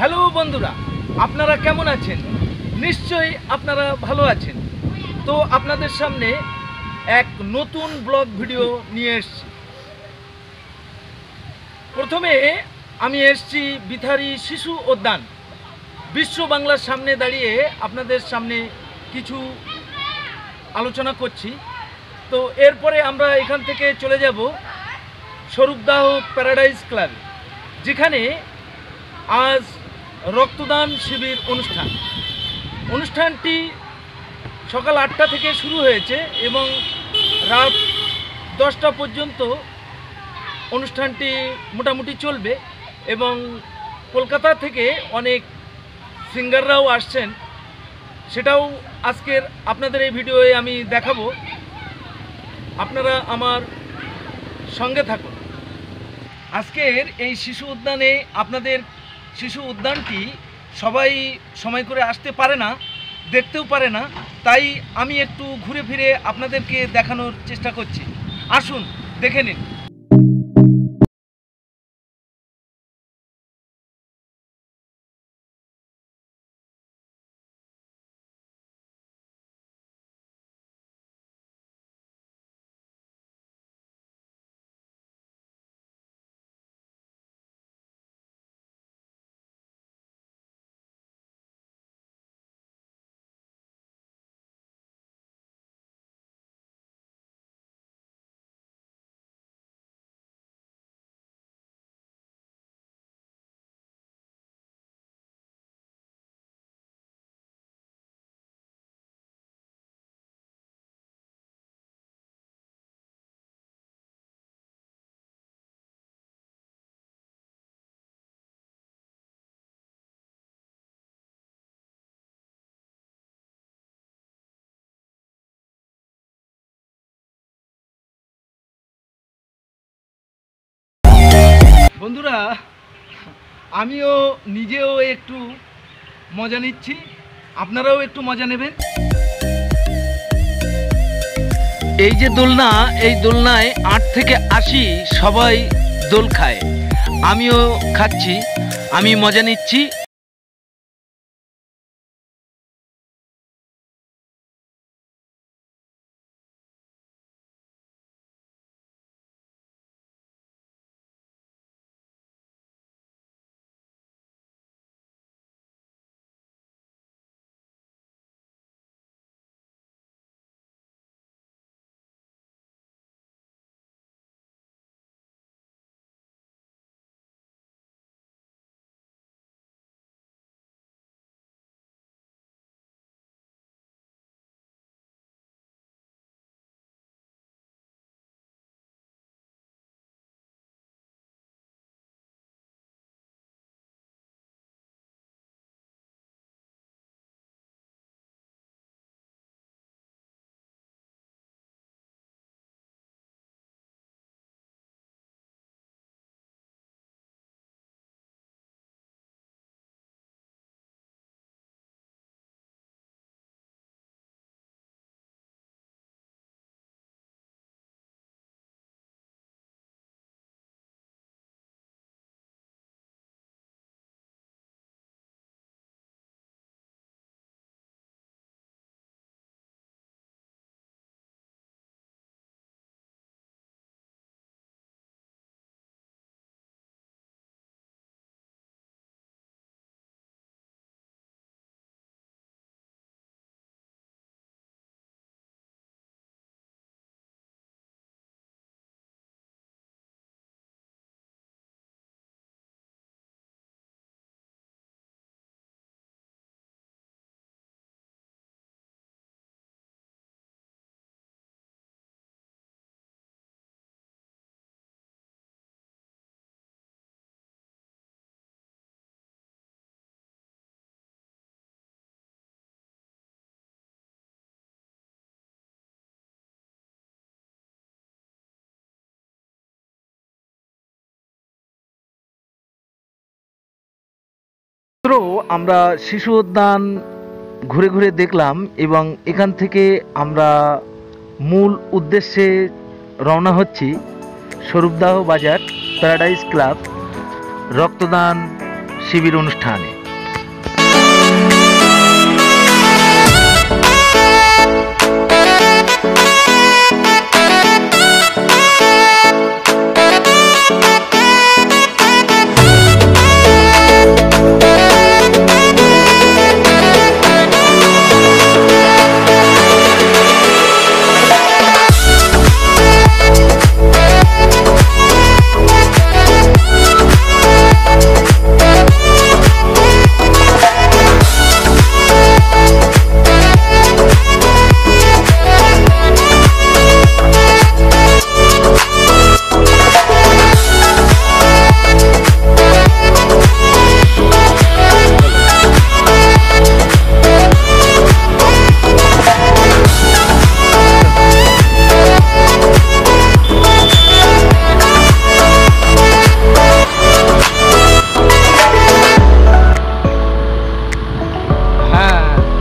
Hello বন্ধুরা, আপনারা কেমন আছেন? নিশ্চয়ই আপনারা ভালো আছেন। তো আপনাদের সামনে এক নতুন ব্লগ ভিডিও নিয়ে এসেছি। প্রথমে আমি এসেছি বিথারি শিশু উদ্যান। বিশ্ব বাংলার সামনে দাঁড়িয়ে আপনাদের সামনে কিছু আলোচনা করছি। তো এরপরে আমরা এখান থেকে চলে যাব স্বরূপদাহ প্যারাডাইজ ক্লাব, যেখানে আজ রক্তদান শিবির অনুষ্ঠানটি সকাল 8টা থেকে শুরু হয়েছে এবং রাত 10টা পর্যন্ত অনুষ্ঠানটি মোটামুটি চলবে এবং কলকাতা থেকে অনেক সিঙ্গাররাও আসছেন, সেটাও আজকের আপনাদের এই ভিডিওয়ে আমি দেখাবো। আপনারা আমার সঙ্গে থাকুন। আজকের এই শিশু উদ্যানে আপনাদের শিশু উদ্যানটি সবাই সময় করে আসতে পারে না, দেখতেও পারে না, তাই আমি একটু ঘুরে ফিরে আপনাদেরকে দেখানোর চেষ্টা করছি। আসুন দেখে নিন। বন্ধুরা, আমিও নিজেও একটু মজা নিচ্ছি, আপনারাও একটু মজা নেবেন। এই যে দোলনা, এই দোলনায় 8 থেকে 80 সবাই দোল খায়, আমিও খাচ্ছি, আমি মজা নিচ্ছি। আমরা শিশু উদ্যান ঘুরে ঘুরে দেখলাম এবং এখান থেকে আমরা মূল উদ্দেশ্যে রওনা হচ্ছি স্বরূপদাহ বাজার প্যারাডাইজ ক্লাব রক্তদান শিবির অনুষ্ঠানে।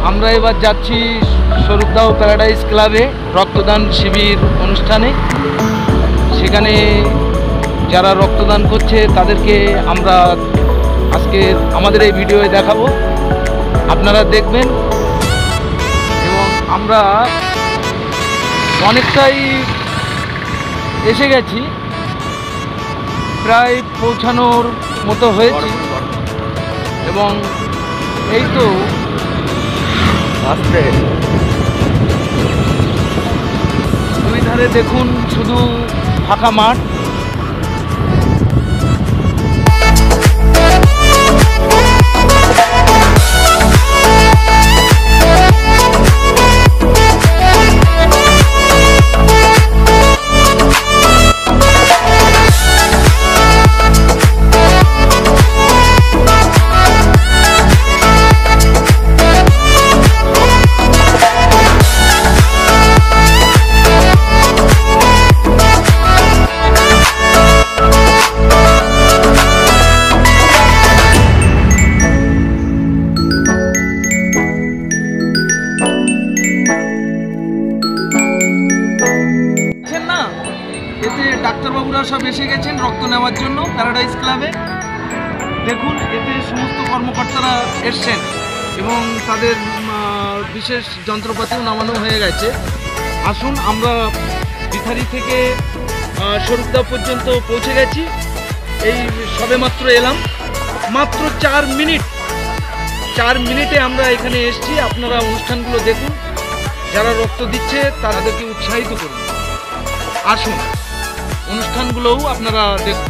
আমরা এবার যাচ্ছি স্বরূপদাহ প্যারাডাইস ক্লাবে রক্তদান শিবির অনুষ্ঠানে। সেখানে যারা রক্তদান করছে তাদেরকে আমরা আজকে আমাদের এই ভিডিওয়ে দেখাবো, আপনারা দেখবেন। এবং আমরা অনেকটাই এসে গেছি, প্রায় পৌঁছানোর মতো হয়েছে। এবং এই তো আসতে দুই ধারে দেখুন শুধু ফাঁকা মাঠ। এতে ডাক্তারবাবুরা সব এসে গেছেন রক্ত নেওয়ার জন্য প্যারাডাইস ক্লাবে। দেখুন এতে সমস্ত কর্মকর্তারা এসছেন এবং তাদের বিশেষ যন্ত্রপাতিও নামানো হয়ে গেছে। আসুন, আমরা বিথারি থেকে স্বরূপদাহ পর্যন্ত পৌঁছে গেছি। এই সবেমাত্র এলাম, মাত্র 4 মিনিটে আমরা এখানে এসেছি। আপনারা অনুষ্ঠানগুলো দেখুন, যারা রক্ত দিচ্ছে তাদেরকে উৎসাহিত করুন। আসুন, অনুষ্ঠানগুলোও আপনারা দেখুন।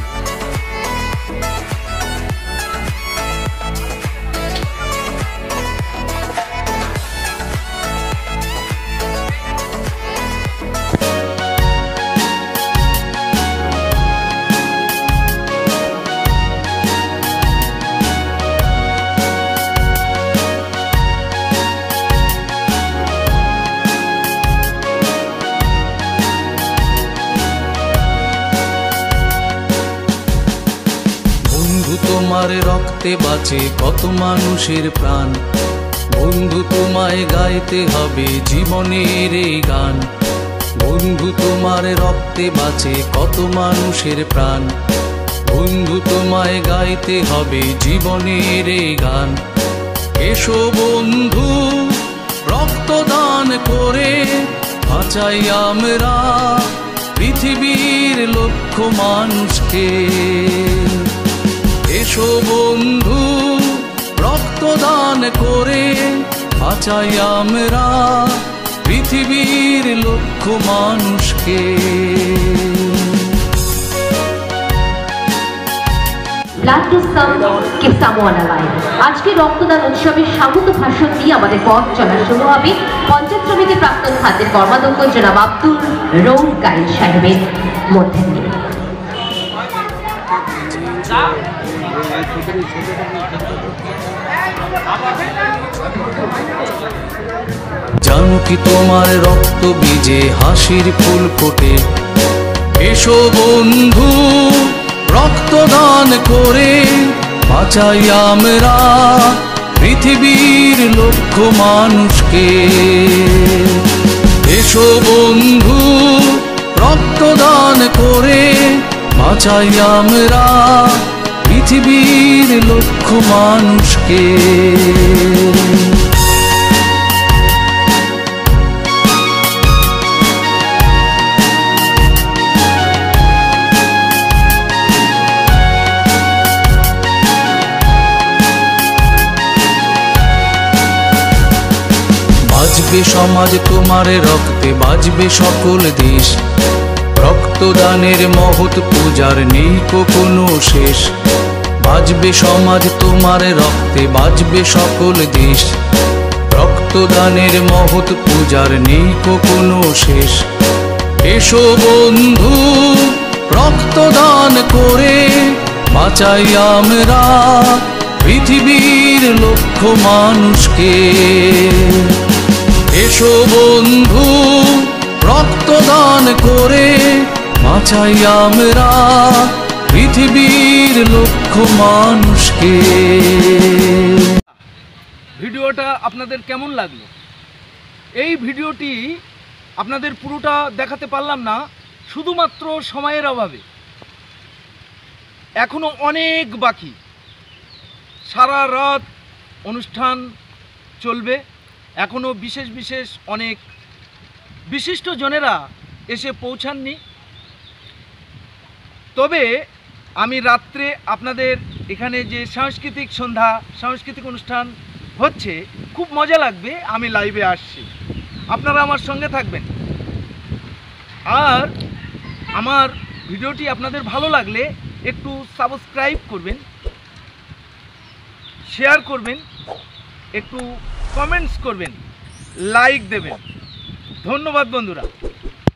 তোমার রক্তে বাঁচে কত মানুষের প্রাণ, বন্ধু তোমায় গাইতে হবে জীবনের এই গান। বন্ধু তোমার রক্তে বাঁচে কত মানুষের প্রাণ, বন্ধু তোমায় গাইতে হবে জীবনের এই গান। এসো বন্ধু রক্তদান করে বাঁচাই আমরা পৃথিবীর লক্ষ মানুষকে। এসো বন্ধু রক্তদান করে বাঁচাই আমরা পৃথিবীর লক্ষ মানুষকে। Blood to some K someone alive. আজকে রক্তদান উৎসবের স্বাগত ভাষণ দিয়ে আমাদের পথ চলা শুরু হবে পঞ্চায়েত সমিতির প্রাক্তন খাদ্যের কর্মাধ্যক্ষ জনাব আব্দুল রৌফ গাইড সাহেবের মধ্যে দিয়ে। জানো কি তোমার রক্ত বীজে হাসির ফুল ফোটে। এসো বন্ধু রক্তদান করে বাঁচাই আমরা পৃথিবীর লক্ষ মানুষকে। এসো বন্ধু রক্তদান করে বাঁচাই আমরা পৃথিবীর লক্ষ মানুষকে। বাজবে সমাজ তোমার রক্তে, বাজবে সকল দেশ, রক্তদানের মহৎ পূজার নেই কোনো শেষ। বাজবে সমাজ তোমার রক্তে, বাজবে সকল দেশ, রক্তদানের মহৎ পূজার নেই কোনো শেষ। এসো বন্ধু রক্তদান করে বাঁচাই আমরা পৃথিবীর লক্ষ মানুষকে। এসো বন্ধু রক্তদান করে বাঁচাই আমরা পৃথিবীর লক্ষ মানুষকে। ভিডিওটা আপনাদের কেমন লাগলো? এই ভিডিওটি আপনাদের পুরোটা দেখাতে পারলাম না শুধুমাত্র সময়ের অভাবে। এখনো অনেক বাকি, সারা রাত অনুষ্ঠান চলবে। এখনো বিশেষ বিশেষ অনেক বিশিষ্ট জনেরা এসে পৌঁছাননি। তবে আমি রাত্রে আপনাদের এখানে যে সাংস্কৃতিক সন্ধ্যা, সাংস্কৃতিক অনুষ্ঠান হচ্ছে, খুব মজা লাগবে। আমি লাইভে আসছি, আপনারা আমার সঙ্গে থাকবেন। আর আমার ভিডিওটি আপনাদের ভালো লাগলে একটু সাবস্ক্রাইব করবেন, শেয়ার করবেন, একটু কমেন্টস করবেন, লাইক দেবেন। ধন্যবাদ বন্ধুরা।